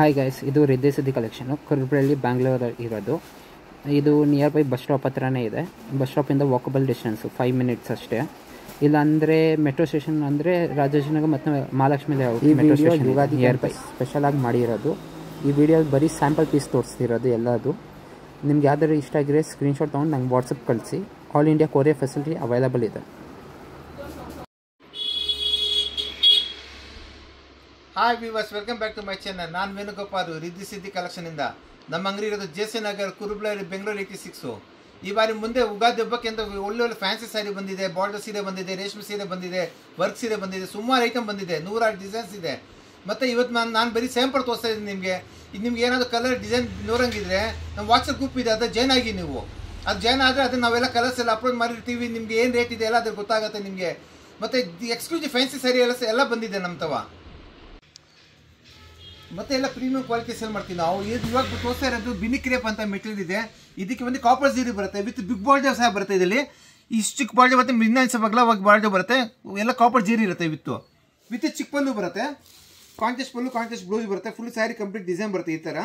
Hi guys, ಇದು ರಿದ್ದಿ ಸಿದ್ದಿ collection Kurubarahalli ಬ್ಯಾಂಗ್ಳೂರಲ್ಲಿ ಇರೋದು. ಇದು ನಿಯರ್ ಬೈ ಬಸ್ ಸ್ಟಾಪ್ ಹತ್ರನೇ ಇದೆ. ಬಸ್ ಸ್ಟಾಪಿಂದ ವಾಕಬಲ್ ಡಿಸ್ಟೆನ್ಸು 5 ಮಿನಿಟ್ಸ್ ಅಷ್ಟೇ. ಇಲ್ಲಾಂದರೆ ಮೆಟ್ರೋ ಸ್ಟೇಷನ್ ಅಂದರೆ ರಾಜಾಜಿನಗರ ಮತ್ತು Mahalakshmi layout metro station Ugadi near by ಸ್ಪೆಷಲಾಗಿ ಮಾಡಿರೋದು. ಈ ವಿಡಿಯೋ ಬರೀ ಸ್ಯಾಂಪಲ್ ಪೀಸ್ ತೋರಿಸ್ತಿರೋದು ಎಲ್ಲದು. ನಿಮ್ಗೆ ಯಾವ್ದಾದ್ರು ಇಷ್ಟ ಆಗಿದ್ರೆ ಸ್ಕ್ರೀನ್ಶಾಟ್ ತೊಗೊಂಡು ನಂಗೆ ವಾಟ್ಸಪ್ ಕಳಿಸಿ. All India courier facility available ಇದೆ. Hi viewers, welcome back to my channel. ನಾನು ವೇಣುಗೋಪಾಲ್, ರಿದ್ದಿ ಸಿದ್ದಿ ಕಲೆಕ್ಷನಿಂದ. ನಮ್ಮ ಅಂಗಡಿ ಇರೋದು ಜೆ.ಸಿ. ನಗರ್, ಕುರುಬ್ರಳ್ಳಿ, ಬೆಂಗಳೂರು 86. ಈ ಬಾರಿ ಮುಂದೆ ಉಗಾದಿ ಹಬ್ಬಕ್ಕೆ ಅಂತ ಒಳ್ಳೊಳ್ಳೆ ಫ್ಯಾನ್ಸಿ ಸ್ಯಾರಿ ಬಂದಿದೆ, ಬಾರ್ಡರ್ ಸೀರೆ ಬಂದಿದೆ, ರೇಷ್ಮೆ ಸೀರೆ ಬಂದಿದೆ, ವರ್ಕ್ ಸೀರೆ ಬಂದಿದೆ, ಸುಮಾರು ಐಟಮ್ ಬಂದಿದೆ, 106 ಡಿಸೈನ್ಸ್ ಇದೆ. ಮತ್ತು ಇವತ್ತು ನಾನು ಬರೀ ಸ್ಯಾಂಪಲ್ ತೋರಿಸ್ತಾ ಇದ್ದೀನಿ ನಿಮಗೆ. ಇದು ನಿಮ್ಗೆ ಏನಾದರೂ ಕಲರ್ ಡಿಸೈನ್ ನೋಡೋಂಗಿದ್ರೆ ನಮ್ಮ ವಾಟ್ಸಪ್ ಗ್ರೂಪ್ ಇದೆ, ಅದು ಜಾಯ್ನ್ ಆಗಿ ನೀವು. ಅದು ಜಾಯ್ನ್ ಆದರೆ ಅದನ್ನು ನಾವೆಲ್ಲ ಕಲರ್ಸ್ ಎಲ್ಲ ಅಪ್ಲೋಡ್ ಮಾಡಿರ್ತೀವಿ. ನಿಮಗೆ ಏನು ರೇಟ್ ಇದೆ ಎಲ್ಲ ಅದ್ರ ಗೊತ್ತಾಗುತ್ತೆ ನಿಮಗೆ. ಮತ್ತು ಎಕ್ಸ್ಕ್ಲೂಸಿವ್ ಫ್ಯಾನ್ಸಿ ಸ್ಯಾರಿ ಎಲ್ಲ ಬಂದಿದೆ ನಮ್ಮ ತವ. ಮತ್ತೆ ಎಲ್ಲ ಪ್ರೀಮಿಯಂ ಕ್ವಾಲಿಟಿ ಸೇಲ್ ಮಾಡ್ತೀವಿ ನಾವು. ಇವಾಗ ತೋರಿಸ್ತಾ ಇರೋದು ಬಿನಿ ಕ್ರೇಪ್ ಅಂತ ಮೆಟೀರಿಯಲ್ ಇದೆ. ಇದಕ್ಕೆ ಒಂದು ಕಾಪರ್ ಜೀರಿ ಬರುತ್ತೆ, ವಿತ್ ಬಿಗ್ ಬಾರ್ಡರ್ ಸಹ ಬರುತ್ತೆ. ಇದರಲ್ಲಿ ಇಷ್ಟು ಚಿಕ್ಕ ಬಾರ್ಡರ್ ಬರುತ್ತೆ, ಇನ್ನೊಂದು ಸಲ ಬಾರ್ಡರ್ ಬರುತ್ತೆ, ಎಲ್ಲ ಕಾಪರ್ ಜೀರಿ ಇರುತ್ತೆ. ವಿತ್ ಚಿಕ್ಕ ಪಲ್ಲು ಬರುತ್ತೆ, ಕಾಂಟೆಸ್ಟ್ ಪಲ್ಲು, ಕಾಂಟೆಸ್ಟ್ ಬ್ಲೌಸ್ ಬರುತ್ತೆ, ಫುಲ್ ಸ್ಯಾರಿ ಕಂಪ್ಲೀಟ್ ಡಿಸೈನ್ ಬರುತ್ತೆ. ಈ ಥರ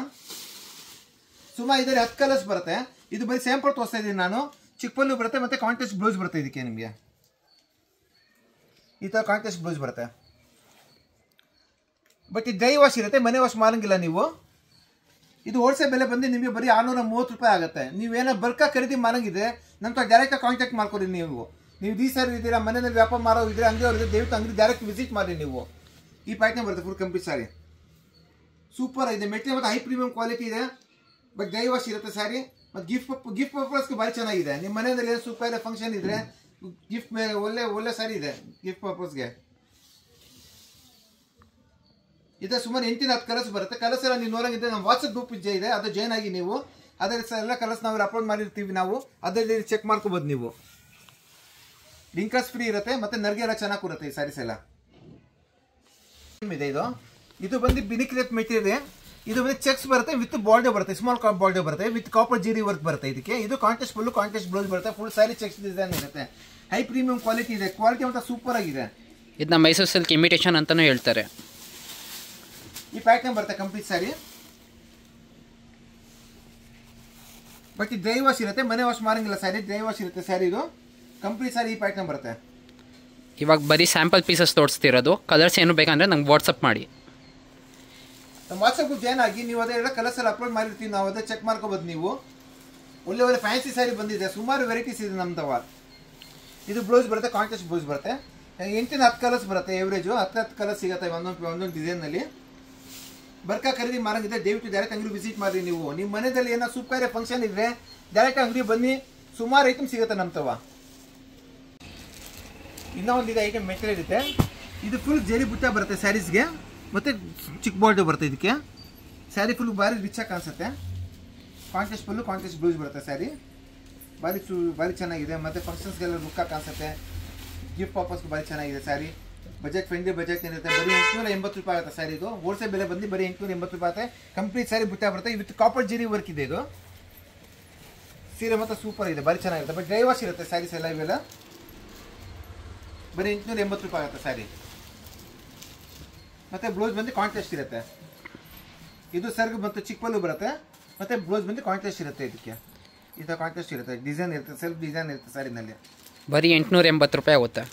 ಸುಮಾರು ಇದರಲ್ಲಿ 10 ಕಲರ್ಸ್ ಬರುತ್ತೆ. ಇದು ಬರೀ ಸ್ಯಾಂಪಲ್ ತೋರಿಸ್ತಾ ಇದ್ದೀನಿ ನಾನು. ಚಿಕ್ಕ ಪಲ್ಲು ಬರುತ್ತೆ ಮತ್ತು ಕಾಂಟೆಸ್ಟ್ ಬ್ಲೌಸ್ ಬರುತ್ತೆ. ಇದಕ್ಕೆ ನಿಮಗೆ ಈ ಥರ ಕಾಂಟೆಸ್ಟ್ ಬ್ಲೌಸ್ ಬರುತ್ತೆ. ಬಟ್ ಇದು ಡ್ರೈ ವಾಶ್ ಇರುತ್ತೆ, ಮನೆ ವಾಶ್ ಮಾಡಂಗಿಲ್ಲ ನೀವು. ಇದು ಹೋಲ್ಸೇಲ್ ಬೆಲೆ ಬಂದು ನಿಮಗೆ ಬರೀ 630 ರೂಪಾಯಿ ಆಗುತ್ತೆ. ನೀವೇನೋ ಬಲ್ಕಾಗಿ ಖರೀದಿ ಮಾಡಂಗಿದ್ರೆ ನಮ್ಮ ಡೈರೆಕ್ಟಾಗಿ ಕಾಂಟ್ಯಾಕ್ಟ್ ಮಾಡ್ಕೊಡಿ. ನೀವು ಈ ಸಾರಿ ಇದ್ದೀರಾ, ಮನೆಯಲ್ಲಿ ವ್ಯಾಪಾರ ಮಾಡೋ ಇದ್ರೆ ಅಂಗಡಿ ದಯವಿಟ್ಟು ಅಂಗಡಿ ಡೈರೆಕ್ಟ್ ವಿಸಿಟ್ ಮಾಡಿ ನೀವು. ಈ ಪ್ಯಾಟ್ನೇ ಬರುತ್ತೆ ಫುಲ್ ಕಂಪ್ಲೀಟ್ ಸಾರಿ. ಸೂಪರ್ ಇದೆ ಮೆಟೀರಿಯಲ್, ಮತ್ತು ಹೈ ಪ್ರೀಮಿಯಂ ಕ್ವಾಲಿಟಿ ಇದೆ. ಬಟ್ ಡ್ರೈ ವಾಶ್ ಇರುತ್ತೆ ಸ್ಯಾರಿ. ಮತ್ತು ಗಿಫ್ಟ್ ಪರ್ಪಸ್ಗೆ ಭಾರಿ ಚೆನ್ನಾಗಿದೆ. ನಿಮ್ಮ ಮನೆಯಲ್ಲಿ ಏನು ಸೂಪರ್ ಫಂಕ್ಷನ್ ಇದ್ರೆ ಗಿಫ್ಟ್ ಒಳ್ಳೆ ಸ್ಯಾರಿ ಇದೆ ಗಿಫ್ಟ್ ಪರ್ಪಸ್ಗೆ. ಇದೆ ಸುಮಾರು 8-10 ಕಲರ್ಸ್ ಬರುತ್ತೆ. ಕಲರ್ಸ್ ಎಲ್ಲ ನೀವು ನೋಡಂಗಿದ್ರೆ ನಮ್ಮ ವಾಟ್ಸಪ್ ಗ್ರೂಪ್ ಇದೆ, ಅದು ಜಾಯ್ನ್ ಆಗಿ ನೀವು. ಅದರಲ್ಲಿ ಎಲ್ಲ ಕಲರ್ಸ್ ನಾವು ಅಪ್ಲೋಡ್ ಮಾಡಿರ್ತೀವಿ ನಾವು. ಅದರಲ್ಲಿ ಚೆಕ್ ಮಾಡ್ಕೋಬೋದು ನೀವು. ಲಿಂಕರ್ಸ್ ಫ್ರೀ ಇರುತ್ತೆ, ಮತ್ತು ನರ್ಗೆ ಎಲ್ಲ ಚೆನ್ನಾಗಿ ಕೊಡುತ್ತೆ ಈ ಸ್ಯಾರೀಸ್ ಎಲ್ಲ. ಇದೆ ಇದು ಬಂದು ಬಿನಿ ಕ್ರೇಪ್ ಮೆಟೀರಿಯಲ್. ಇದು ಬಂದು ಚೆಕ್ಸ್ ಬರುತ್ತೆ, ವಿತ್ ಬಾರ್ಡರ್ ಬರುತ್ತೆ, ಸ್ಮಾಲ್ ಬಾರ್ಡರ್ ಬರುತ್ತೆ, ವಿತ್ ಕಾಪರ್ ಜೀರಿ ವರ್ಕ್ ಬರುತ್ತೆ. ಇದಕ್ಕೆ ಇದು ಕಾಂಟೆಸ್ಟ್ ಫುಲ್ಲು, ಕಾಂಟೆಸ್ಟ್ ಬ್ಲೌಸ್ ಬರುತ್ತೆ, ಫುಲ್ ಸ್ಯಾರಿ ಚೆಕ್ಸ್ ಡಿಸೈನ್ ಇರುತ್ತೆ. ಹೈ ಪ್ರೀಮಿಯಂ ಕ್ವಾಲಿಟಿ ಇದೆ. ಕ್ವಾಲಿಟಿ ಅಂತ ಸೂಪರ್ ಆಗಿದೆ. ಇದನ್ನ ಮೈಸೂರು ಸಿಲ್ಕ್ ಇಮಿಟೇಷನ್ ಅಂತಾನೂ ಹೇಳ್ತಾರೆ. ಈ ಪ್ಯಾಟರ್ನ್ ಬರುತ್ತೆ ಕಂಪ್ಲೀಟ್ ಸ್ಯಾರಿ. ಬಟ್ ಇದು ಡ್ರೈ ವಾಶ್ ಇರುತ್ತೆ, ಮನೆ ವಾಶ್ ಮಾಡಂಗಿಲ್ಲ ಸ್ಯಾರಿ, ಡ್ರೈ ವಾಶ್ ಇರುತ್ತೆ ಸ್ಯಾರಿ. ಇದು ಕಂಪ್ಲೀಟ್ ಸ್ಯಾರಿ ಈ ಪ್ಯಾಟರ್ನ್ ಬರುತ್ತೆ. ಇವಾಗ ಬರೀ ಸ್ಯಾಂಪಲ್ ಪೀಸಸ್ ತೋರಿಸ್ತಿರೋದು. ಕಲರ್ಸ್ ಏನು ಬೇಕಂದ್ರೆ ನಂಗೆ ವಾಟ್ಸಪ್ ಮಾಡಿ. ನಮ್ಮ ವಾಟ್ಸಪ್ ಜಾಯ್ನ್ ಆಗಿ ನೀವು ಅದೆಲ್ಲ ಕಲರ್ಸ್ ಎಲ್ಲ ಅಪ್ಲೋಡ್ ಮಾಡಿರ್ತೀವಿ ನಾವು, ಅದೇ ಚೆಕ್ ಮಾಡ್ಕೋಬೋದು ನೀವು. ಒಳ್ಳೆ ಫ್ಯಾನ್ಸಿ ಸ್ಯಾರಿ ಬಂದಿದೆ, ಸುಮಾರು ವೆರೈಟೀಸ್ ಇದೆ ನಮ್ಮ ತವ. ಇದು ಬ್ಲೌಸ್ ಬರುತ್ತೆ, ಕಾಂಟೆಸ್ಟ್ ಬ್ಲೌಸ್ ಬರುತ್ತೆ. 8-10 ಕಲರ್ಸ್ ಬರುತ್ತೆ, ಎವರೇಜು 10 ಕಲರ್ಸ್ ಸಿಗುತ್ತೆ ಒಂದೊಂದು ಡಿಸೈನಲ್ಲಿ. ಬರ್ಕಾ ಖರೀದಿ ಮಾಡಂಗಿದ್ರೆ ದಯವಿಟ್ಟು ಡೈರೆಕ್ಟ್ ಅಂಗಡಿ ವಿಸಿಟ್ ಮಾಡಿ ನೀವು. ನಿಮ್ಮ ಮನೆಯಲ್ಲಿ ಏನೋ ಸೂಪರ್ ಫಂಕ್ಷನ್ ಇದ್ರೆ ಡೈರೆಕ್ಟ್ ಅಂಗಡಿ ಬನ್ನಿ, ಸುಮಾರು ಐಟಮ್ ಸಿಗುತ್ತೆ ನಮ್ಮ ತವ. ಇನ್ನೊಂದು ಇದೆ ಐಟಮ್ ಮೆಟೀರಿಯಲ್ ಇರುತ್ತೆ. ಇದು ಫುಲ್ ಜರಿ ಬುಟ್ಟ ಬರುತ್ತೆ ಸ್ಯಾರೀಸ್ಗೆ, ಮತ್ತು ಚಿಕ್ಕ ಬಾರ್ಡರ್ ಬರುತ್ತೆ. ಇದಕ್ಕೆ ಸ್ಯಾರಿ ಫುಲ್ ಭಾರಿ ರಿಚಾಗಿ ಕಾಣಿಸುತ್ತೆ. ಕಾಂಟೆಸ್ಟ್ ಫುಲ್ಲು, ಕಾಂಟೆಸ್ಟ್ ಬ್ಲೌಸ್ ಬರುತ್ತೆ ಸ್ಯಾರಿ. ಭಾರಿ ಚೆನ್ನಾಗಿದೆ, ಮತ್ತು ಫಂಕ್ಷನ್ಸ್ಗೆಲ್ಲ ಲುಕ್ಕಾಗಿ ಕಾಣಿಸುತ್ತೆ. ಗಿಫ್ಟ್ ಪರ್ಪಸ್ಗೆ ಭಾರಿ ಚೆನ್ನಾಗಿದೆ ಸ್ಯಾರಿ. ಬಜೆಟ್ ಫ್ರೆಂಡ್ಲಿ ಬಜೆಟ್ ಇರುತ್ತೆ. ಬರೀ 880 ರೂಪಾಯಿ ಆಗುತ್ತೆ ಸ್ಯಾರಿ. ಇದು ಹೋಲ್ಸೇಲ್ ಬೆಲೆ ಬಂದು ಬರೀ 880 ರೂಪಾಯಿ ಆಗುತ್ತೆ. ಕಂಪ್ಲೀಟ್ ಸ್ಯಾರಿ ಬುಟ್ಟ ಬರುತ್ತೆ, ವಿತ್ ಕಾಪರ್ ಜೀರಿ ವರ್ಕ್ ಇದೆ. ಇದು ಸೀರೆ ಮತ್ತು ಸೂಪರ್ ಇದೆ, ಭಾರಿ ಚೆನ್ನಾಗಿರುತ್ತೆ. ಬಟ್ ಡ್ರೈ ವಾಶ್ ಇರುತ್ತೆ ಸ್ಯಾರೀಸ್ ಎಲ್ಲ. ಇವೆಲ್ಲ ಬರೀ 880 ರೂಪಾಯಿ ಆಗುತ್ತೆ ಸ್ಯಾರಿ. ಮತ್ತು ಬ್ಲೌಸ್ ಬಂದು ಕಾಂಟ್ರಾಸ್ಟ್ ಇರುತ್ತೆ. ಇದು ಸರ್ಗ್ ಮತ್ತು ಚಿಕ್ಕ ಪಲ್ಲು ಬರುತ್ತೆ, ಮತ್ತು ಬ್ಲೌಸ್ ಬಂದು ಕಾಂಟ್ರಾಸ್ಟ್ ಇರುತ್ತೆ. ಇದಕ್ಕೆ ಈ ಥರ ಕಾಂಟ್ರಾಸ್ಟ್ ಇರುತ್ತೆ, ಡಿಸೈನ್ ಇರುತ್ತೆ, ಸೆಲ್ಫ್ ಡಿಸೈನ್ ಇರುತ್ತೆ ಸ್ಯಾರಿನಲ್ಲಿ. ಬರೀ 880 ರೂಪಾಯಿ ಆಗುತ್ತೆ.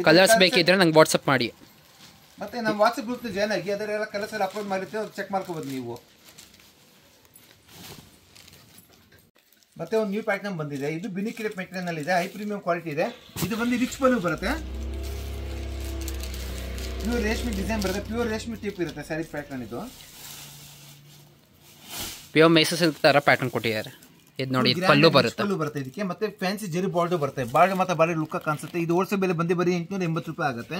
ಕಲರ್ಸ್ ಬೇಕಿದ್ರೆ ನಂಗೆ ವಾಟ್ಸಪ್ ಮಾಡಿ. ಮತ್ತು ನಮ್ಮ ವಾಟ್ಸಪ್ ಗ್ರೂಪ್ ಜಾಯ್ನ್ ಆಗಿ ಅದರೆಲ್ಲ ಕಲರ್ಸ್ ಎಲ್ಲ ಅಪ್ಲೋಡ್ ಮಾಡಿರ್ತೀವಿ, ಅದು ಚೆಕ್ ಮಾಡ್ಕೋಬೋದು ನೀವು. ಮತ್ತೆ ಒಂದು ನ್ಯೂ ಪ್ಯಾಟರ್ನ್ ಬಂದಿದೆ. ಇದು ಬಿನಿ ಕ್ರೇಪ್ ಮೆಟೀರಿಯಲ್ ಇದೆ, ಹೈ ಪ್ರೀಮಿಯಂ ಕ್ವಾಲಿಟಿ ಇದೆ. ಇದು ಬಂದು ರಿಚ್ ಪಲ್ಲು ಬರುತ್ತೆ, ಪ್ಯೂರ್ ರೇಷ್ಮೆ ಡಿಸೈನ್ ಬರುತ್ತೆ, ಪ್ಯೂರ್ ರೇಷ್ಮೆ ಟೈಪ್ ಇರುತ್ತೆ ಸ್ಯಾರಿ ಪ್ಯಾಟರ್ನ್. ಇದು ಪ್ಯೂರ್ ಮೈಸೂರು ಸಿಲ್ಕ್ ಥರ ಪ್ಯಾಟರ್ನ್ ಕೊಟ್ಟಿದ್ದಾರೆ. ಇದು ನೋಡಿ, ಪಲ್ಲು ಬರುತ್ತೆ ಇದಕ್ಕೆ. ಮತ್ತೆ ಫ್ಯಾನ್ಸಿ ಜರಿ ಬಾರ್ಡರ್ ಬರುತ್ತೆ, ಬಾರ್ಡರ್ ಮತ್ತೆ ಬಾರ್ಡರ್ ಲುಕ್ ಕಾಣಿಸುತ್ತೆ. ಇದು ಹೋಲ್ಸೇಲ್ ಬೆಲೆ ಬಂದು ಬರೀ 880 ರೂಪಾಯಿ ಆಗುತ್ತೆ.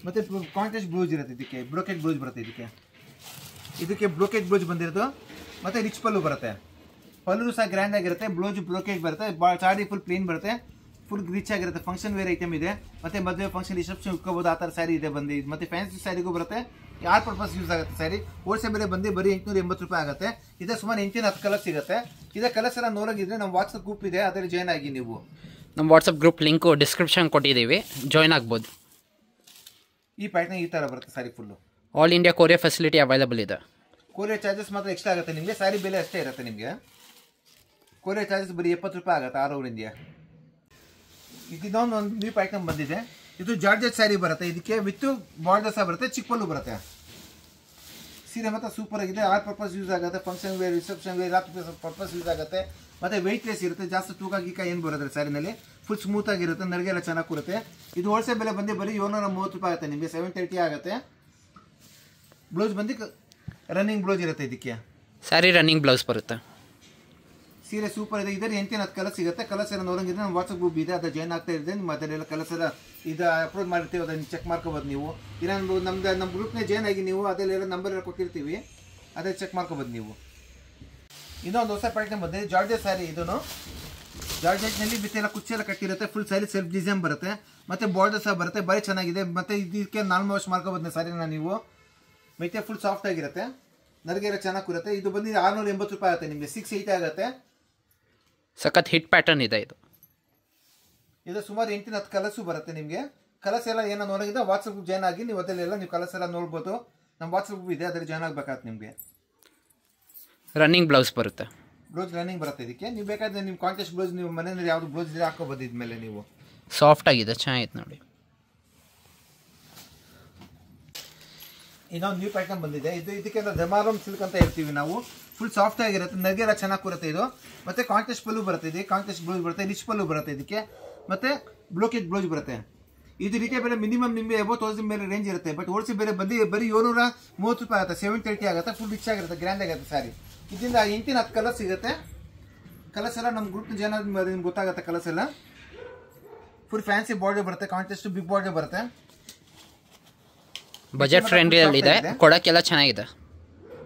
ಮತ್ತೆ ಕಾಂಟ್ರಾಸ್ಟ್ ಬ್ಲೌಸ್ ಇರುತ್ತೆ. ಇದಕ್ಕೆ ಬ್ರೋಕೆಟ್ ಬ್ಲೌಸ್ ಬರುತ್ತೆ. ಇದಕ್ಕೆ ಬ್ರೋಕೆಟ್ ಬ್ಲೌಸ್ ಬಂದಿರೋದು, ಮತ್ತೆ ರಿಚ್ ಪಲ್ಲು ಬರುತ್ತೆ. ಪಲ್ಲು ಸಹ ಗ್ರ್ಯಾಂಡ್ ಆಗಿರುತ್ತೆ, ಬ್ಲೌಸ್ ಬ್ರೋಕೆಟ್ ಬರುತ್ತೆ, ಸಾರಿ ಫುಲ್ ಪ್ಲೇನ್ ಬರುತ್ತೆ, ಫುಲ್ ರಿಚ್ ಆಗಿರುತ್ತೆ. ಫಂಕ್ಷನ್ ವೇರ್ ಐಟಮ್ ಇದೆ, ಮತ್ತೆ ಮದುವೆ ಫಂಕ್ಷನ್ ರಿಸೆಪ್ಷನ್ ಉಟ್ಕೋಬಹುದು, ಆ ಥರ ಸ್ಯಾರಿ ಇದೆ ಬಂದು. ಮತ್ತೆ ಫ್ಯಾನ್ಸಿ ಸ್ಯಾರಿಗೂ ಬರುತ್ತೆ, ಯಾರ್ ಪರ್ಪಸ್ ಯೂಸ್ ಆಗುತ್ತೆ ಸ್ಯಾರಿ. ಹೋಲ್ಸೇಲ್ ಬೆಲೆ ಬಂದು ಬರೀ 880 ರೂಪಾಯಿ ಆಗುತ್ತೆ. ಇದೆ ಸುಮಾರು 8-10 ಕಲರ್ಸ್ ಸಿಗುತ್ತೆ. ಇದೇ ಕಲರ್ಸ್ ಎಲ್ಲ ನೋಡೋಂಗಿದ್ರೆ ನಮ್ಮ ವಾಟ್ಸಪ್ ಗ್ರೂಪ್ ಇದೆ, ಅದರಲ್ಲಿ ಜಾಯ್ನ್ ಆಗಿ ನೀವು. ನಮ್ಮ ವಾಟ್ಸಪ್ ಗ್ರೂಪ್ ಲಿಂಕು ಡಿಸ್ಕ್ರಿಪ್ಷನ್ ಕೊಟ್ಟಿದ್ದೀವಿ, ಜಾಯ್ನ್ ಆಗ್ಬೋದು. ಈ ಪ್ಯಾಟರ್ನ್ ಈ ಥರ ಬರುತ್ತೆ sari full. All India courier facility available ಇದೆ. ಕೊರಿಯರ್ ಚಾರ್ಜಸ್ ಮಾತ್ರ ಎಕ್ಸ್ಟ್ರಾ ಆಗುತ್ತೆ ನಿಮಗೆ, ಸ್ಯಾರಿ ಬೆಲೆ ಅಷ್ಟೇ ಇರುತ್ತೆ ನಿಮಗೆ. ಕೊರಿಯರ್ ಚಾರ್ಜಸ್ ಬರೀ 70 ರೂಪಾಯಿ ಆಗುತ್ತೆ ಆಲ್ ಓವರ್ ಇಂಡಿಯಾ. ಇದೊಂದು ನ್ಯೂ ಐಟಮ್ ಬಂದಿದೆ. ಇದು ಜಾರ್ಜೆಟ್ ಸ್ಯಾರಿ ಬರುತ್ತೆ, ಇದಕ್ಕೆ ವಿತ್ ಬಾರ್ಡರ್ ಸಹ ಬರುತ್ತೆ, ಚಿಕ್ಕ ಪಲ್ಲು ಬರುತ್ತೆ. ಸೀರೆ ಮಾತ್ರ ಸೂಪರ್ ಆಗಿದೆ, ಆಲ್ ಪರ್ಪಸ್ ಯೂಸ್ ಆಗುತ್ತೆ, function wear, reception wear, purpose use ಆಗುತ್ತೆ. ಮತ್ತು ವೆಯ್ಟ್ಲೆಸ್ ಇರುತ್ತೆ, ಜಾಸ್ತಿ ತೂಕ ಗೀಕ ಏನು ಬರೋದ್ರೆ ಸ್ಯಾರಿನಲ್ಲಿ, ಫುಲ್ ಸ್ಮೂತ್ ಆಗಿರುತ್ತೆ, ನರಿಗೆಲ್ಲ ಚೆನ್ನಾಗಿ ಕೂರುತ್ತೆ. ಇದು ಹೋಲ್ಸೇಲ್ ಬೆಲೆ ಬಂದು ಬರೀ 730 ರೂಪಾಯಿ ಆಗುತ್ತೆ ನಿಮಗೆ, 730 ಆಗುತ್ತೆ. ಬ್ಲೌಸ್ ಬಂದು ರನ್ನಿಂಗ್ ಬ್ಲೌಸ್ ಇರುತ್ತೆ ಇದಕ್ಕೆ, ಸ್ಯಾರಿ ರನ್ನಿಂಗ್ ಬ್ಲೌಸ್ ಬರುತ್ತೆ. ಸೀರೆ ಸೂಪರ್ ಇದೆ. ಇದರಲ್ಲಿ 8 ಕಲರ್ ಸಿಗುತ್ತೆ. ಕಲರ್ಸ್ ಎಲ್ಲ ನೋಡಂಗಿದ್ರೆ ನಮ್ಮ ವಾಟ್ಸಪ್ ಗ್ರೂಪ್ ಇದೆ, ಅದು ಜಾಯ್ನ್ ಆಗ್ತಾ ಇದೆ. ನಿಮ್ಮ ಅದನ್ನೆಲ್ಲ ಕಲರ್ಸ್ ಎಲ್ಲ ಇದು ಅಪ್ಲೋಡ್ ಮಾಡಿರ್ತೀವಿ, ಅದನ್ನು ಚೆಕ್ ಮಾಡ್ಕೋಬೋದು ನೀವು. ಇನ್ನೊಂದು ನಮ್ಮ ಗ್ರೂಪ್ನೇ ಜಾಯ್ನ್ ಆಗಿ ನೀವು ಅದರಲ್ಲೆಲ್ಲ ನಂಬರ್ ಎಲ್ಲ ಕೊಟ್ಟಿರ್ತೀವಿ, ಅದೇ ಚೆಕ್ ಮಾಡ್ಕೋಬೋದು ನೀವು. ಇನ್ನೊಂದು ಹೊಸ ಪ್ಯಾಟರ್ನ್ ಬಂದಿದೆ, ಜಾರ್ಜೆಟ್ ಸ್ಯಾರಿ. ಇದನ್ನು ಜಾರ್ಜೆಟ್ನಲ್ಲಿ ಬಿತ್ತೆಲ್ಲ ಕುಚ್ಚೆಲ್ಲ ಕಟ್ಟಿರುತ್ತೆ, ಫುಲ್ ಸ್ಯಾರಿ ಸೆಲ್ಫ್ ಡಿಸೈನ್ ಬರುತ್ತೆ, ಮತ್ತು ಬಾರ್ಡರ್ ಸಹ ಬರುತ್ತೆ, ಭಾರಿ ಚೆನ್ನಾಗಿದೆ. ಮತ್ತು ಇದಕ್ಕೆ 4 ವಾಶ್ ಮಾಡ್ಕೋಬೋದು ಸ್ಯಾರಿನ ನೀವು. ಮೆತ್ತೆ ಫುಲ್ ಸಾಫ್ಟ್ ಆಗಿರುತ್ತೆ, ನರಿಗೆಲ್ಲ ಚೆನ್ನಾಗಿ ಕೂರುತ್ತೆ. ಇದು ಬಂದು 680 ರೂಪಾಯಿ ಆಗುತ್ತೆ ನಿಮಗೆ, 680 ಆಗುತ್ತೆ. ಸಖತ್ ಹಿಟ್ ಪ್ಯಾಟರ್ನ್ ಇದೆ ಇದು. ಇದು ಸುಮಾರು 8-10 ಕಲರ್ಸು ಬರುತ್ತೆ ನಿಮಗೆ. ಕಲರ್ಸ್ ಎಲ್ಲ ಏನೋ ನೋಡೋಗಿದೆ ವಾಟ್ಸಪ್ ಗ್ರೂಪ್ ಜಾಯ್ನ್ ಆಗಿ ನೀವು ಅದರಲ್ಲೆಲ್ಲ ನೀವು ಕಲರ್ಸ್ ಎಲ್ಲ ನೋಡ್ಬೋದು. ನಮ್ಮ ವಾಟ್ಸಪ್ ಗ್ರೂಪ್ ಇದೆ, ಅದರಲ್ಲಿ ಜಾಯ್ನ್ ಆಗಬೇಕಾಗುತ್ತೆ ನಿಮಗೆ. ರನ್ನಿಂಗ್ ಬ್ಲೌಸ್ ಬರುತ್ತೆ, ಬ್ಲೌಸ್ ರನ್ನಿಂಗ್ ಬರುತ್ತೆ ಇದಕ್ಕೆ. ನೀವು ಬೇಕಾದ್ರೆ ನಿಮ್ಮ ಕಾಂಟ್ರಾಸ್ಟ್ ಬ್ಲೌಸ್ ನೀವು ಮನೆಯಲ್ಲಿ ಯಾವುದು ಬ್ಲೌಸ್ ಇದೆ ಹಾಕೋಬೋದು. ಇದ್ಮೇಲೆ ನೀವು ಸಾಫ್ಟ್ ಆಗಿದೆ, ಚೆನ್ನಾಗಿತ್ತು ನೋಡಿ. ಇನ್ನೊಂದು ನ್ಯೂ ಪ್ಯಾಟರ್ನ್ ಬಂದಿದೆ. ಇದಕ್ಕೆ ಜಮಾರಮ್ ಸಿಲ್ಕ್ ಅಂತ ಹೇಳ್ತೀವಿ ನಾವು. ಫುಲ್ ಸಾಫ್ಟ್ ಆಗಿರುತ್ತೆ, ನರಿಗೆಲ್ಲ ಚೆನ್ನಾಗಿ ಕೂರುತ್ತೆ ಇದು. ಮತ್ತು ಕಾಂಟ್ರಾಸ್ಟ್ ಪಲ್ಲು ಬರುತ್ತೆ, ಇದೆ ಕಾಂಟ್ರಾಸ್ಟ್ ಬ್ಲೌಸ್ ಬರುತ್ತೆ, ರಿಚ್ ಪಲ್ಲು ಬರುತ್ತೆ ಇದಕ್ಕೆ. ಮತ್ತು ಬ್ಲೋಕೆಟ್ ಬ್ಲೌಸ್ ಬರುತ್ತೆ. ಇದು ರೀತಿಯ ಬೆಲೆ ಮಿನಿಮಮ್ ನಿಮಗೆ 1000 ಮೇಲೆ ರೇಂಜ್ ಇರುತ್ತೆ. ಬಟ್ ಹೋಲ್ಸೇಲ್ ಬೆಲೆ ಬಂದು ಬರೀ 730 ರೂಪಾಯಿ ಆಗುತ್ತೆ, 730 ಆಗುತ್ತೆ. ಫುಲ್ ರಿಚ್ ಆಗಿರುತ್ತೆ, ಗ್ರ್ಯಾಂಡ್ ಆಗುತ್ತೆ ಸ್ಯಾರಿ. ಇದರಿಂದ 8-10 ಕಲರ್ಸ್ ಸಿಗುತ್ತೆ. ಕಲರ್ಸ್ ಎಲ್ಲ ನಮ್ಮ ಗ್ರೂಪ್ ಜನ ನಿಮ್ಗೆ ಗೊತ್ತಾಗುತ್ತೆ. ಕಲರ್ಸ್ ಎಲ್ಲ ಫುಲ್ ಫ್ಯಾನ್ಸಿ ಬಾರ್ಡರ್ ಬರುತ್ತೆ, ಕಾಂಟ್ರಾಸ್ಟ್ ಬಿಗ್ ಬಾರ್ಡರ್ ಬರುತ್ತೆ. ಬಜೆಟ್ ಫ್ರೆಂಡ್ಲಿ ಇದೆ, ಕೊಡಕ್ಕೆಲ್ಲ ಚೆನ್ನಾಗಿದೆ,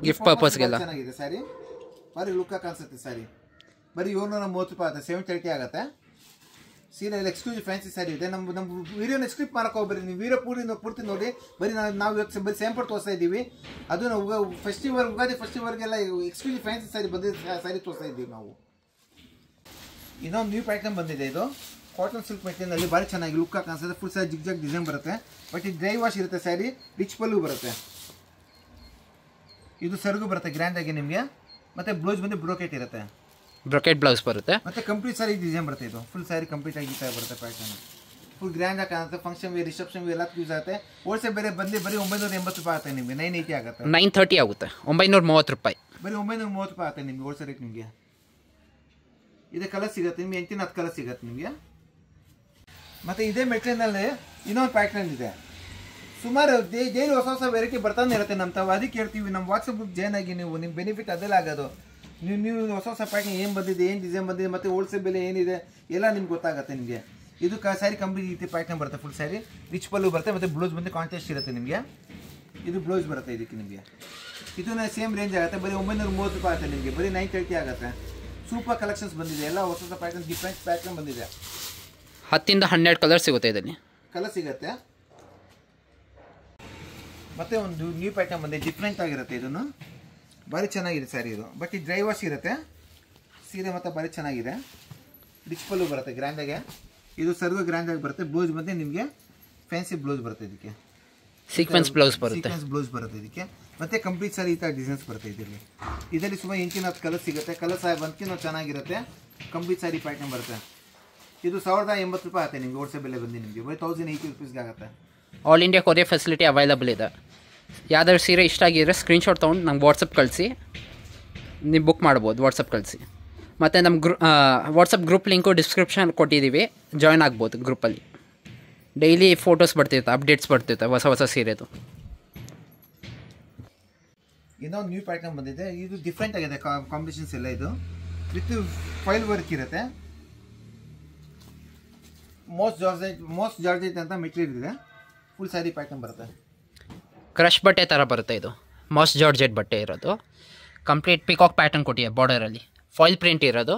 ಗಿಫ್ಟ್ ಪರ್ಪಸ್ಗೆಲ್ಲ ಚೆನ್ನಾಗಿದೆ ಸ್ಯಾರಿ. ಬರೀ ಲುಕ್ ಕಾಣಿಸುತ್ತೆ ಸ್ಯಾರಿ. ಬರೀ 730 ರೂಪಾಯಿ ಆಗುತ್ತೆ, 730 ಆಗುತ್ತೆ. ಸೀರೆ ಎಕ್ಸ್ಕ್ಲೂಸಿವ್ ಫ್ಯಾನ್ಸಿ ಸ್ಯಾರಿ ಇದೆ. ನಮ್ಮ ವೀಡಿಯೋನ ಸ್ಕ್ರಿಪ್ಟ್ ಮಾಡಕ್ಕೆ ಹೋಗ್ಬೇಡಿ, ನೀವು ವೀಡಿಯೋ ಪೂರ್ತಿ ನೋಡಿ. ಬರೀ ನಾವು ಇವತ್ತು ಬರೀ ಸ್ಯಾಂಪಲ್ ತೋರಿಸ್ತಾ ಇದ್ದೀವಿ. ಅದು ನಾವು ಫೆಸ್ಟಿವಲ್, ಉಗಾದಿ ಫೆಸ್ಟಿವಲ್ಗೆಲ್ಲ ಎಕ್ಸ್ಕ್ಲೂಸಿವ್ ಫ್ಯಾನ್ಸಿ ಸ್ಯಾರಿ ಬಂದಿದೆ, ಸ್ಯಾರಿ ತೋರಿಸ್ತಾ ಇದ್ದೀವಿ ನಾವು. ಇನ್ನೊಂದು ನ್ಯೂ ಪ್ಯಾಟರ್ನ್ ಬಂದಿದೆ. ಇದು ಕಾಟನ್ ಸಿಲ್ಕ್ ಮೆಟೀರಿಯಲ್ ಭಾರಿ ಚೆನ್ನಾಗಿ ಲುಕ್ ಕಾಣಿಸುತ್ತೆ. ಫುಲ್ ಸ್ಯಾರಿ ಜಿಗ್ ಜಾಗ್ ಡಿಸೈನ್ ಬರುತ್ತೆ. ಬಟ್ ಇದು ಡ್ರೈ ವಾಶ್ ಇರುತ್ತೆ ಸ್ಯಾರಿ, ರಿಚ್ ಪಲ್ಲು ಬರುತ್ತೆ. ಇದು ಸೆರಗು ಬರುತ್ತೆ ಗ್ರ್ಯಾಂಡ್ ಆಗಿ ನಿಮಗೆ. ಮತ್ತೆ ಬ್ಲೌಸ್ ಬಂದು ಬ್ರೋಕೆಟ್ ಇರುತ್ತೆ, ಬ್ರೋಕೆಟ್ ಬ್ಲೌಸ್ ಬರುತ್ತೆ. ಮತ್ತೆ ಕಂಪ್ಲೀಟ್ ಸ್ಯಾರಿ ಡಿಸೈನ್ ಬರುತ್ತೆ. ಇದು ಫುಲ್ ಸ್ಯಾರಿ ಕಂಪ್ಲೀಟ್ ಆಗಿ ಬರುತ್ತೆ ಪ್ಯಾಟರ್ನ್. ಫುಲ್ ಗ್ರ್ಯಾಂಡ್ ಆಗಿ ಕಾಣುತ್ತೆ. ಫಂಕ್ಷನ್ ವೇರ್, ರಿಸೆಪ್ಷನ್ ವೇರ್ ಎಲ್ಲ ಯೂಸ್ ಆಗುತ್ತೆ. ಹೋಲ್ಸೇಲ್ ಬೇರೆ ಬಂದು ಬರೀ 980 ರೂಪಾಯಿ ಆಗುತ್ತೆ ನಿಮಗೆ, 980 ಆಗುತ್ತೆ. 930 ಆಗುತ್ತೆ, 930 ರೂಪಾಯಿ. ಬರೀ 930 ರೂಪಾಯಿ ಆಗುತ್ತೆ ನಿಮಗೆ ಹೋಲ್ಸೇಲ್ ರೇಟ್. ನಿಮಗೆ ಇದೇ ಕಲರ್ ಸಿಗುತ್ತೆ ನಿಮಗೆ, 8-10 ಕಲರ್ ಸಿಗುತ್ತೆ ನಿಮಗೆ. ಮತ್ತು ಇದೇ ಮೆಟೀರಿಯಲ್ನಲ್ಲಿ ಇನ್ನೊಂದು ಪ್ಯಾಟರ್ನ್ ಇದೆ. ಸುಮಾರು ಡೈಲಿ ಹೊಸ ವೆರೈಟಿ ಬರ್ತಾನೆ ಇರುತ್ತೆ ನಮ್ಮ ತಾವು. ಅದಕ್ಕೆ ಹೇಳ್ತೀವಿ, ನಮ್ಮ ವಾಟ್ಸಪ್ ಗ್ರೂಪ್ ಜಾಯ್ನ್ ಆಗಿ ನೀವು, ನಿಮ್ಮ ಬೆನಿಫಿಟ್ ಅದೆಲ್ಲ ಆಗೋದು. ನೀವು ಹೊಸ ಪ್ಯಾಟರ್ನ್ ಏನು ಬಂದಿದೆ, ಏನು ಡಿಸೈನ್ ಬಂದಿದೆ, ಮತ್ತು ಹೋಲ್ಸೇಲ್ ಬೆಲೆ ಏನಿದೆ ಎಲ್ಲ ನಿಮ್ಗೆ ಗೊತ್ತಾಗುತ್ತೆ ನಿಮಗೆ. ಇದು ಸ್ಯಾರಿ ಕಂಪ್ಲೀಟ್ ರೀತಿ ಪ್ಯಾಟರ್ನ್ ಬರುತ್ತೆ. ಫುಲ್ ಸ್ಯಾರಿ ರಿಚ್ ಪಲ್ಲು ಬರುತ್ತೆ, ಮತ್ತು ಬ್ಲೌಸ್ ಬಂದು ಕಾಂಟ್ರಾಸ್ಟ್ ಇರುತ್ತೆ ನಿಮಗೆ. ಇದು ಬ್ಲೌಸ್ ಬರುತ್ತೆ ಇದಕ್ಕೆ ನಿಮಗೆ. ಇದನ್ನ ಸೇಮ್ ರೇಂಜ್ ಆಗುತ್ತೆ, ಬರೀ 930 ರೂಪಾಯಿ ಆಗುತ್ತೆ ನಿಮಗೆ, ಬರೀ 930 ಆಗುತ್ತೆ. ಸೂಪರ್ ಕಲೆಕ್ಷನ್ಸ್ ಬಂದಿದೆ, ಎಲ್ಲ ಹೊಸ ಪ್ಯಾಟರ್ನ್, ಡಿಫ್ರೆಂಟ್ ಪ್ಯಾಟರ್ನ್ ಬಂದಿದೆ. 10-12 ಕಲರ್ ಸಿಗುತ್ತೆ ಇದರಲ್ಲಿ, ಕಲರ್ ಸಿಗುತ್ತೆ. ಮತ್ತೆ ಒಂದು ನ್ಯೂ ಪ್ಯಾಟರ್ನ್ ಬಂದಿದೆ, ಡಿಫ್ರೆಂಟ್ ಆಗಿರುತ್ತೆ. ಇದನ್ನು ಭಾರಿ ಚೆನ್ನಾಗಿದೆ ಸ್ಯಾರಿ ಇದು. ಬಟ್ ಇದು ಡ್ರೈ ವಾಶ್ ಇರುತ್ತೆ. ಸೀರೆ ಮತ್ತು ಭಾರಿ ಚೆನ್ನಾಗಿದೆ, ರಿಚ್ ಪಲ್ಲು ಬರುತ್ತೆ ಗ್ರ್ಯಾಂಡಾಗೆ. ಇದು ಸರ್ಗು ಗ್ರ್ಯಾಂಡಾಗಿ ಬರುತ್ತೆ. ಬ್ಲೌಸ್ ಬಂದು ನಿಮಗೆ ಫ್ಯಾನ್ಸಿ ಬ್ಲೌಸ್ ಬರುತ್ತೆ ಇದಕ್ಕೆ, ಸೀಕ್ವೆನ್ಸ್ ಬ್ಲೌಸ್ ಬರುತ್ತೆ, ಸೀಕ್ವೆನ್ಸ್ ಬ್ಲೌಸ್ ಬರುತ್ತೆ ಇದಕ್ಕೆ. ಮತ್ತು ಕಂಪ್ಲೀಟ್ ಸಾರಿ ಈ ಥರ ಡಿಸೈನ್ಸ್ ಬರುತ್ತೆ ಇದರಲ್ಲಿ ಸುಮಾರು 8-10 ಕಲರ್ ಸಿಗುತ್ತೆ. ಕಲರ್ ಸಹ ಬಂದ್ಕಿನ್ನೂ ಚೆನ್ನಾಗಿರುತ್ತೆ. ಕಂಪ್ಲೀಟ್ ಸಾರಿ ಪ್ಯಾಟರ್ನ್ ಬರುತ್ತೆ. ಇದು 1080 ರೂಪಾಯಿ ಆಗುತ್ತೆ ನಿಮಗೆ ಹೋಲ್ಸೇಲ್ ಬೆಲೆ ಬಂದು ನಿಮಗೆ, ಬರೀ 1080 ರೂಪೀಸ್ಗೆ ಆಗುತ್ತೆ. All India courier facility available ಇದೆ. ಯಾವ್ದಾದ್ರು ಸೀರೆ ಇಷ್ಟ ಆಗಿದ್ರೆ ಸ್ಕ್ರೀನ್ಶಾಟ್ ತೊಗೊಂಡು ನಂಗೆ ವಾಟ್ಸಪ್ ಕಳಿಸಿ, ನೀವು ಬುಕ್ ಮಾಡ್ಬೋದು. ವಾಟ್ಸಪ್ ಕಳಿಸಿ. ಮತ್ತು ನಮ್ಮ ವಾಟ್ಸಪ್ ಗ್ರೂಪ್ ಲಿಂಕು ಡಿಸ್ಕ್ರಿಪ್ಷನ್ ಕೊಟ್ಟಿದ್ದೀವಿ, ಜಾಯ್ನ್ ಆಗ್ಬೋದು ಗ್ರೂಪಲ್ಲಿ. ಡೈಲಿ ಫೋಟೋಸ್ ಬರ್ತಿರುತ್ತೆ, ಅಪ್ಡೇಟ್ಸ್ ಬರ್ತಿರುತ್ತೆ ಹೊಸ ಸೀರೆದು. ಇನ್ನೊಂದು ನ್ಯೂ ಪ್ಯಾಟರ್ನ್ ಬಂದಿದೆ. ಇದು ಡಿಫ್ರೆಂಟ್ ಆಗಿದೆ, ಕಾಂಬಿನೇಷನ್ಸ್ ಎಲ್ಲ. ಇದು ವಿತ್ ಫೈಲ್ ವರ್ಕ್ ಇರುತ್ತೆ. ಮೋಸ್ಟ್ ಜಾರ್ಜೆಟ್ ಅಂತ ಮೆಟೀರಿಯಲ್ ಇದೆ. ಫುಲ್ ಸ್ಯಾರಿ ಪ್ಯಾಟರ್ನ್ ಬರುತ್ತೆ. ಕ್ರಶ್ ಬಟ್ಟೆ ಥರ ಬರುತ್ತೆ ಇದು, ಮೋಸ್ಟ್ ಜಾರ್ಜೆಟ್ ಬಟ್ಟೆ ಇರೋದು. ಕಂಪ್ಲೀಟ್ ಪಿಕಾಕ್ ಪ್ಯಾಟರ್ನ್ ಕೊಟ್ಟಿದೆ, ಬಾರ್ಡರಲ್ಲಿ ಫಾಯಿಲ್ ಪ್ರಿಂಟ್ ಇರೋದು,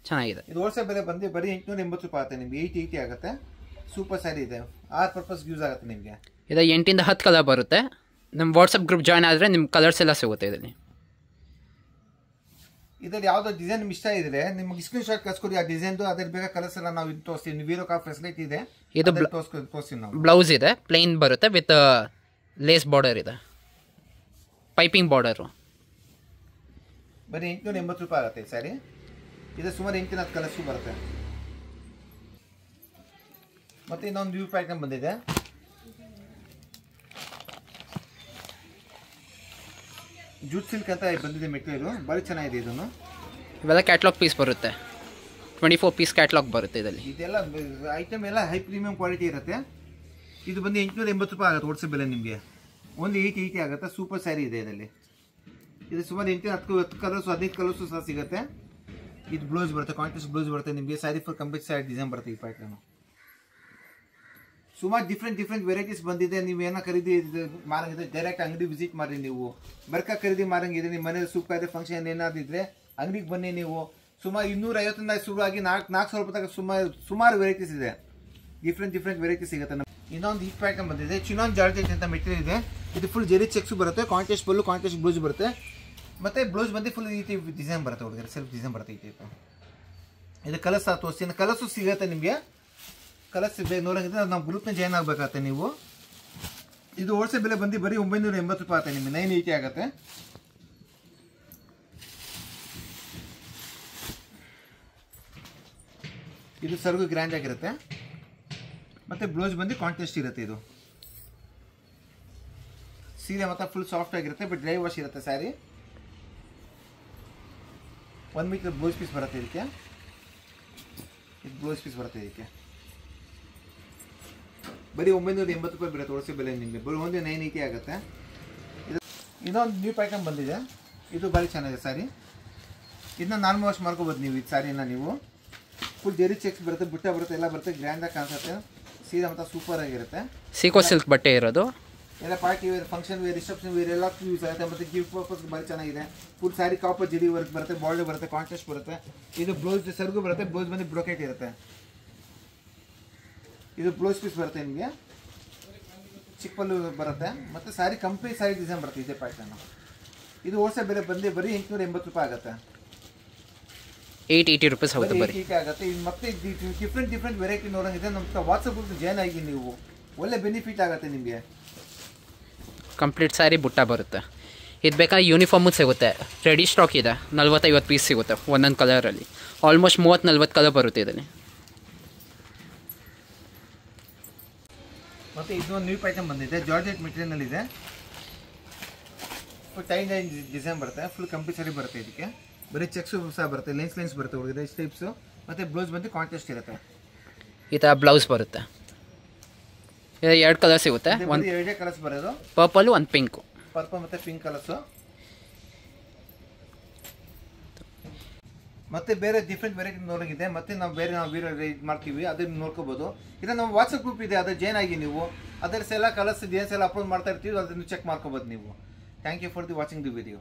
ಚೆನ್ನಾಗಿದೆ. ಇದು ಹೋಲ್ಸೇಲ್ ಬೆಲೆ ಬಂದು ಬರೀ 880 ರೂಪಾಯಿ ಆಗುತ್ತೆ ನಿಮಗೆ, 880 ಆಗುತ್ತೆ. ಸೂಪರ್ ಸ್ಯಾರಿ ಇದೆ, ಆರ್ ಪರ್ಪಸ್ ಯೂಸ್ ಆಗುತ್ತೆ ನಿಮಗೆ. ಇದು 8-10 ಕಲರ್ ಬರುತ್ತೆ. ನಮ್ಮ ವಾಟ್ಸಪ್ ಗ್ರೂಪ್ ಜಾಯ್ನ್ ಆದರೆ ನಿಮ್ಮ ಕಲರ್ಸ್ ಎಲ್ಲ ಸಿಗುತ್ತೆ ಇದರಲ್ಲಿ. ಇದರಲ್ಲಿ ಯಾವುದೋ ಡಿಸೈನ್ ನಿಮ್ಗೆ ಇಷ್ಟ ಇದ್ರೆ ನಿಮಗೆ ಸ್ಕ್ರೀನ್ ಶಾಟ್ ಕಳ್ಸ್ಕೊಡಿ ಆ ಡಿಸೈನ್ದು. ಅದ್ರ ಬೇಕಾದ ಕಲರ್ಸ್ ಎಲ್ಲ ನಾವು ಇದು ತೋರಿಸ್ತೀವಿ. ವೀಡಿಯೋ ಕಾಲ್ ಫೆಸಿಲಿಟಿ ಇದೆ, ಇದು ತೋರಿಸ್ತೀವಿ ನಾವು. ಬ್ಲೌಸ್ ಇದೆ, ಪ್ಲೇನ್ ಬರುತ್ತೆ, ವಿತ್ ಲೇಸ್ ಬಾರ್ಡರ್ ಇದೆ, ಪೈಪಿಂಗ್ ಬಾರ್ಡರು. ಬರೀ 880 ರೂಪಾಯಿ ಆಗುತ್ತೆ ಸ್ಯಾರಿ. ಇದು ಸುಮಾರು 8 ಕಲರ್ಸು ಬರುತ್ತೆ. ಮತ್ತು ಇನ್ನೊಂದು ನ್ಯೂ ಪ್ಯಾಟರ್ನ್ ಬಂದಿದೆ. ಜೂಟ್ ಸಿಲ್ಕ್ ಅಂತ ಬಂದಿದೆ ಮೆಟೀರಿಯಲು, ಭಾಳ ಚೆನ್ನಾಗಿದೆ. ಇದನ್ನು ಇವೆಲ್ಲ ಕ್ಯಾಟ್ಲಾಗ್ ಪೀಸ್ ಬರುತ್ತೆ, 24 ಪೀಸ್ ಕ್ಯಾಟ್ಲಾಗ್ ಬರುತ್ತೆ ಇದರಲ್ಲಿ. ಇದೆಲ್ಲ ಐಟಮ್ ಎಲ್ಲ ಹೈ ಪ್ರೀಮಿಯಂ ಕ್ವಾಲಿಟಿ ಇರುತ್ತೆ. ಇದು ಬಂದು 880 ರೂಪಾಯಿ ಆಗುತ್ತೆ ಹೋಲ್ಸೇಲ್ ಬೆಲೆ. ನಿಮಗೆ ಒಂದು 880 ಆಗುತ್ತೆ. ಸೂಪರ್ ಸ್ಯಾರಿ ಇದೆ ಇದರಲ್ಲಿ. ಇದು ಸುಮಾರು 10 ಕಲರ್ಸು 15 ಕಲರ್ಸು ಸಹ ಸಿಗುತ್ತೆ. ಇದು ಬ್ಲೌಸ್ ಬರುತ್ತೆ, ಕಾಂಟ್ರಾಸ್ಟ್ ಬ್ಲೌಸ್ ಬರುತ್ತೆ ನಿಮಗೆ. Sari full complete sari design ಬರುತ್ತೆ ಈ ಪ್ಯಾಟರ್ನು. ಸುಮಾರು ಡಿಫ್ರೆಂಟ್ ವೆರೈಟೀಸ್ ಬಂದಿದೆ. ನೀವು ಏನೋ ಖರೀದಿ ಮಾರಂಗಿದೆ ಡೈರೆಕ್ಟ್ ಅಂಗಡಿ ವಿಸಿಟ್ ಮಾಡಿ. ನೀವು ಬರ್ಕ ಖರೀದಿ ಮಾರಂಗಿದೆ, ನಿಮ್ಮ ಮನೇಲಿ ಸೂಪ್ ಇದೆ ಫಂಕ್ಷನ್ ಏನಾದ್ರು ಇದ್ರೆ ಅಂಗಡಿಗೆ ಬನ್ನಿ. ನೀವು ಸುಮಾರು 250 ಶುರು ಆಗಿ 400 ರೂಪಾಯಿ ತನಕ ಸುಮಾರು ವೆರೈಟೀಸ್ ಇದೆ. ಡಿಫ್ರೆಂಟ್ ವೆರೈಟೀಸ್ ಸಿಗುತ್ತೆ. ಇನ್ನೊಂದು ಈ ಪ್ಯಾಟರ್ನ್ ಬಂದಿದೆ, ಚಿನಾನ್ ಜಾರ್ಜೆಟ್ ಅಂತ ಮೆಟೀರಿಯಲ್ ಇದೆ. ಇದು ಫುಲ್ ಜೆರಿ ಚೆಕ್ಸ್ ಬರುತ್ತೆ, ಕಾಂಟ್ರಾಸ್ಟ್ ಪಲ್ಲು, ಕಾಂಟ್ರಾಸ್ಟ್ ಬ್ಲೌಸ್ ಬರುತ್ತೆ. ಮತ್ತು ಬ್ಲೌಸ್ ಬಂದು ಫುಲ್ ಈ ಟೈಪ್ ಡಿಸೈನ್ ಬರುತ್ತೆ, ಹುಡುಗರು ಸೆಲ್ಫ್ ಡಿಸೈನ್ ಬರುತ್ತೆ ಈ ಟೈಪ್. ಇದು ಕಲರ್ಸ್ ತೋರಿಸ್ತೀನಿ, ಕಲರ್ಸು ಸಿಗುತ್ತೆ ನಿಮಗೆ. ಕಲರ್ಸ್ ನೋಡೋಂಗಿದ್ರೆ ನಾವು ಗ್ರೂಪ್ನ ಜಾಯ್ನ್ ಆಗಬೇಕಾಗತ್ತೆ ನೀವು. ಇದು ಹೋಲ್ಸೇಲ್ ಬೆಲೆ ಬಂದು ಬರೀ 980 ರೂಪಾಯಿ ಆಗುತ್ತೆ ನಿಮಗೆ, 980 ಆಗುತ್ತೆ. ಇದು ಸರ್ಗು ಗ್ರ್ಯಾಂಡ್ ಆಗಿರುತ್ತೆ. ಮತ್ತು ಬ್ಲೌಸ್ ಬಂದು ಕಾಂಟ್ರಾಸ್ಟ್ ಇರುತ್ತೆ. ಇದು ಸೀರೆ ಮತ್ತು ಫುಲ್ ಸಾಫ್ಟ್ ಆಗಿರುತ್ತೆ, ಬಟ್ ಡ್ರೈ ವಾಶ್ ಇರುತ್ತೆ ಸ್ಯಾರಿ. 1 ಮೀಟರ್ ಬ್ಲೌಸ್ ಪೀಸ್ ಬರುತ್ತೆ ಇದಕ್ಕೆ. ಇದು ಬ್ಲೌಸ್ ಪೀಸ್ ಬರುತ್ತೆ ಇದಕ್ಕೆ. ಬರೀ 980 ರೂಪಾಯಿ ಬರುತ್ತೆ ಹೋಲ್ಸೇಲ್ ಬೆಲೆ ನಿಮಗೆ. ಬರೀ ಒಂದು 980 ಆಗುತ್ತೆ. ಇದು ಇನ್ನೊಂದು ನ್ಯೂ ಪ್ಯಾಟರ್ನ್ ಬಂದಿದೆ. ಇದು ಭಾರಿ ಚೆನ್ನಾಗಿದೆ ಸ್ಯಾರಿ. ಇದನ್ನ ನಾರ್ಮಲ್ ವಾಶ್ ಮಾಡ್ಕೋಬೋದು ನೀವು. ಇದು ಸ್ಯಾರಿನ ನೀವು ಫುಲ್ ಜೆರಿ ಚೆಕ್ಸ್ ಬರುತ್ತೆ, ಬುಟ್ಟ ಬರುತ್ತೆ, ಎಲ್ಲ ಬರುತ್ತೆ. ಗ್ರ್ಯಾಂಡಾಗಿ ಕಾಣಿಸುತ್ತೆ. ಸೀರೆ ಮತ್ತು ಸೂಪರ್ ಆಗಿರುತ್ತೆ. ಸೀಕೋ ಸಿಲ್ಕ್ ಬಟ್ಟೆ ಇರೋದು. ಎಲ್ಲ party wear, function wear, reception wear ಎಲ್ಲ ಯೂಸ್ ಆಗುತ್ತೆ. ಮತ್ತು ಗಿಫ್ಟ್ ಪರ್ಪಸ್ ಭಾರಿ ಚೆನ್ನಾಗಿದೆ. Full saree copper zari work ಬರುತ್ತೆ, ಬಾರ್ಡರ್ ಬರುತ್ತೆ, ಕಾಂಟ್ರಾಸ್ಟ್ ಬರುತ್ತೆ. ಇದು ಬ್ಲೌಸ್ ಸರ್ಗು ಬರುತ್ತೆ, ಬ್ಲೌಸ್ ಬಂದು ಬ್ರೊಕೆಟ್ ಇರುತ್ತೆ. ಇದು ಬ್ಲೌಸ್ ಪೀಸ್ ಬರುತ್ತೆ ನಿಮಗೆ, ಚಿಕ್ಕಪಲ್ಲು ಬರುತ್ತೆ. ಮತ್ತು ಸ್ಯಾರಿ ಕಂಪ್ಲೀಟ್ ಸ್ಯಾರಿ ಡಿಸೈನ್ ಬರುತ್ತೆ ಇದೇ ಪ್ಯಾಟರ್ನ್. ಇದು ಹೋಲ್ಸೇಲ್ ಬೆಲೆ ಬಂದು ಬರೀ 880 ರೂಪಾಯಿ ಆಗುತ್ತೆ. 880 ರೂಪೀಸ್ ಆಗುತ್ತೆ ಬರೀ. 880 ಆಗುತ್ತೆ. ಇದು ಮತ್ತೆ ಡಿಫ್ರೆಂಟ್ ವೆರೈಟಿ ನೋಡೋಂಗಿದೆ. ನಮ್ಮ ವಾಟ್ಸಪ್ ಗ್ರೂಪ್ ಜಾಯ್ನ್ ಆಗಿ ನೀವು, ಒಳ್ಳೆ ಬೆನಿಫಿಟ್ ಆಗುತ್ತೆ ನಿಮಗೆ. ಕಂಪ್ಲೀಟ್ ಸ್ಯಾರಿ ಬುಟ್ಟ ಬರುತ್ತೆ. ಇದು ಬೇಕಾದ್ರೆ ಯೂನಿಫಾರ್ಮು ಸಿಗುತ್ತೆ, ರೆಡಿ ಸ್ಟಾಕ್ ಇದೆ. 40-50 ಪೀಸ್ ಸಿಗುತ್ತೆ ಒಂದೊಂದು ಕಲರಲ್ಲಿ. ಆಲ್ಮೋಸ್ಟ್ 30-40 ಕಲರ್ ಬರುತ್ತೆ ಇದರಲ್ಲಿ. ಮತ್ತು ಇದೊಂದು ನ್ಯೂ ಪ್ಯಾಟರ್ನ್ ಬಂದಿದೆ, ಜಾರ್ಜೆಟ್ ಮೆಟೀರಿಯಲ್ ಇದೆ. ಫುಲ್ ಟೈನ್ ಡಿಸೈನ್ ಬರುತ್ತೆ, ಫುಲ್ ಕಂಪ್ಲೀಟ್ ಸ್ಯಾರಿ ಬರುತ್ತೆ. ಇದಕ್ಕೆ ಬರೀ ಚೆಕ್ಸು ಸಹ ಬರುತ್ತೆ, ಲೈನ್ಸ್ ಬರುತ್ತೆ ಹುಡುಗರೆ, ಸ್ಟೆಪ್ಸು. ಮತ್ತು ಬ್ಲೌಸ್ ಬಂದು ಕಾಂಟ್ರಾಸ್ಟ್ ಇರುತ್ತೆ. ಈ ಥರ ಬ್ಲೌಸ್ ಬರುತ್ತೆ. ಇದು 2 ಕಲರ್ ಸಿಗುತ್ತೆ, ಒಂದು 2 ಕಲರ್ಸ್ ಬರೋದು, ಪರ್ಪಲು, ಒಂದು ಪಿಂಕು. ಪರ್ಪಲ್ ಮತ್ತು ಪಿಂಕ್ ಕಲರ್ಸು. ಮತ್ತು ಬೇರೆ ಡಿಫ್ರೆಂಟ್ ವೆರೈಟಿ ನೋಡೋಂಗಿದೆ. ಮತ್ತು ನಾವು ವೀಡಿಯೋ ಇದು ಮಾಡ್ತೀವಿ, ಅದನ್ನು ನೋಡ್ಕೋಬೋದು. ಇದು ನಮ್ಮ ವಾಟ್ಸಪ್ ಗ್ರೂಪ್ ಇದೆ, ಅದು ಜಾಯ್ನ್ ಆಗಿ ನೀವು. ಅದರ ಎಲ್ಲ ಕಲರ್ಸ್ ಡಿಸೈನ್ಸ್ ಎಲ್ಲ ಅಪ್ಲೋಡ್ ಮಾಡ್ತಾ ಇರ್ತೀವಿ, ಅದನ್ನು ಚೆಕ್ ಮಾಡ್ಕೋಬೋದು ನೀವು. Thank you for watching the video.